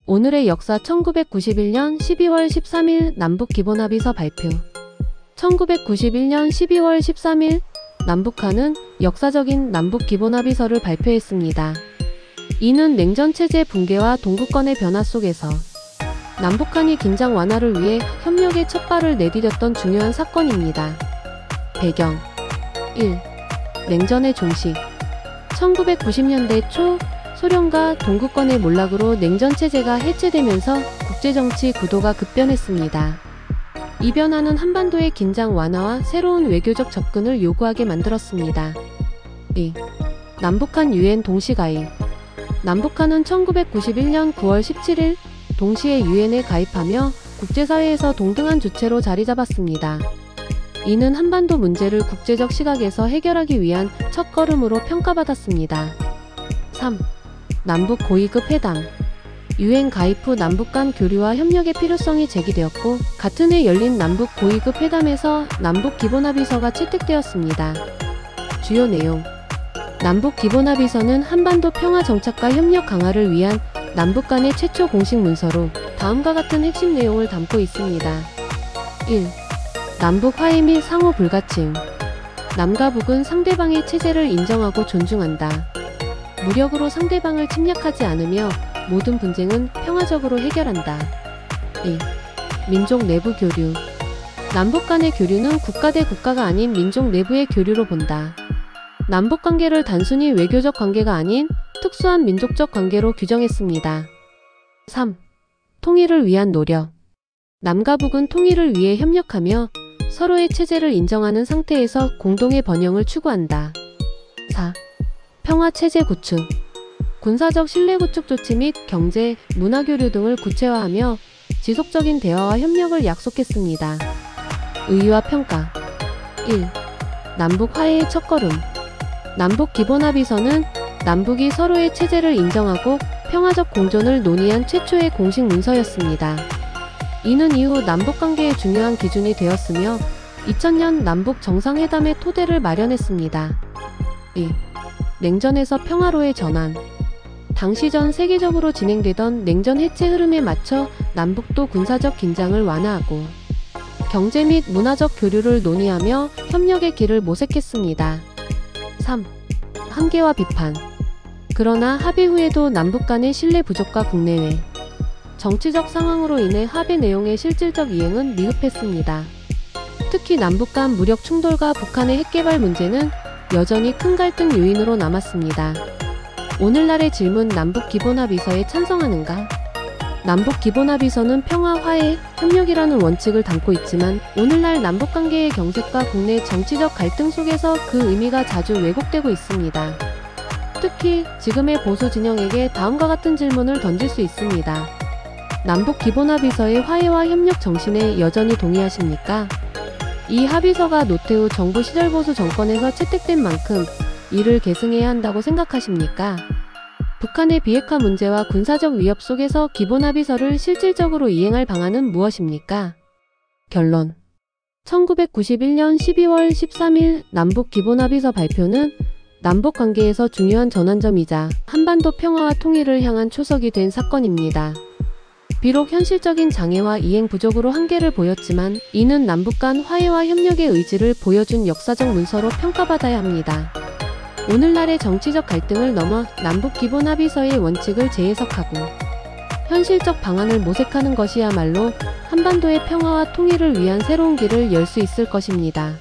오늘의 역사 1991년 12월 13일 남북기본합의서 발표. 1991년 12월 13일 남북한은 역사적인 남북기본합의서를 발표했습니다. 이는 냉전체제 붕괴와 동구권의 변화 속에서 남북한이 긴장 완화를 위해 협력의 첫 발을 내디뎠던 중요한 사건입니다. 배경 1. 냉전의 종식. 1990년대 초 소련과 동구권의 몰락으로 냉전체제가 해체되면서 국제정치 구도가 급변했습니다. 이 변화는 한반도의 긴장 완화와 새로운 외교적 접근을 요구하게 만들었습니다. 2. 남북한 유엔 동시가입. 남북한은 1991년 9월 17일 동시에 유엔에 가입하며 국제사회에서 동등한 주체로 자리잡았습니다. 이는 한반도 문제를 국제적 시각에서 해결하기 위한 첫걸음으로 평가받았습니다. 3. 남북 고위급 회담. 유엔 가입 후 남북 간 교류와 협력의 필요성이 제기되었고 같은 해 열린 남북 고위급 회담에서 남북 기본합의서가 채택되었습니다. 주요 내용. 남북 기본합의서는 한반도 평화 정착과 협력 강화를 위한 남북 간의 최초 공식 문서로 다음과 같은 핵심 내용을 담고 있습니다. 1. 남북 화해 및 상호 불가침. 남과 북은 상대방의 체제를 인정하고 존중한다. 무력으로 상대방을 침략하지 않으며 모든 분쟁은 평화적으로 해결한다. 2. 민족 내부 교류. 남북 간의 교류는 국가 대 국가가 아닌 민족 내부의 교류로 본다. 남북 관계를 단순히 외교적 관계가 아닌 특수한 민족적 관계로 규정했습니다. 3. 통일을 위한 노력. 남과 북은 통일을 위해 협력하며 서로의 체제를 인정하는 상태에서 공동의 번영을 추구한다. 4. 평화체제 구축. 군사적 신뢰 구축 조치 및 경제, 문화교류 등을 구체화하며 지속적인 대화와 협력을 약속했습니다. 의의와 평가. 1. 남북 화해의 첫걸음. 남북 기본합의서는 남북이 서로의 체제를 인정하고 평화적 공존을 논의한 최초의 공식 문서였습니다. 이는 이후 남북관계의 중요한 기준이 되었으며 2000년 남북 정상회담의 토대를 마련했습니다. 2. 냉전에서 평화로의 전환. 당시 전 세계적으로 진행되던 냉전 해체 흐름에 맞춰 남북도 군사적 긴장을 완화하고 경제 및 문화적 교류를 논의하며 협력의 길을 모색했습니다. 3. 한계와 비판. 그러나 합의 후에도 남북 간의 신뢰 부족과 국내외 정치적 상황으로 인해 합의 내용의 실질적 이행은 미흡했습니다. 특히 남북 간 무력 충돌과 북한의 핵개발 문제는 여전히 큰 갈등 요인으로 남았습니다. 오늘날의 질문. 남북 기본합의서에 찬성하는가? 남북 기본합의서는 평화, 화해, 협력이라는 원칙을 담고 있지만 오늘날 남북관계의 경색과 국내 정치적 갈등 속에서 그 의미가 자주 왜곡되고 있습니다. 특히 지금의 보수 진영에게 다음과 같은 질문을 던질 수 있습니다. 남북 기본합의서의 화해와 협력 정신에 여전히 동의하십니까? 이 합의서가 노태우 정부 시절 보수 정권에서 채택된 만큼 이를 계승해야 한다고 생각하십니까? 북한의 비핵화 문제와 군사적 위협 속에서 기본합의서를 실질적으로 이행할 방안은 무엇입니까? 결론. 1991년 12월 13일 남북 기본합의서 발표는 남북 관계에서 중요한 전환점이자 한반도 평화와 통일을 향한 초석이 된 사건입니다. 비록 현실적인 장애와 이행 부족으로 한계를 보였지만 이는 남북 간 화해와 협력의 의지를 보여준 역사적 문서로 평가받아야 합니다. 오늘날의 정치적 갈등을 넘어 남북 기본합의서의 원칙을 재해석하고 현실적 방안을 모색하는 것이야말로 한반도의 평화와 통일을 위한 새로운 길을 열 수 있을 것입니다.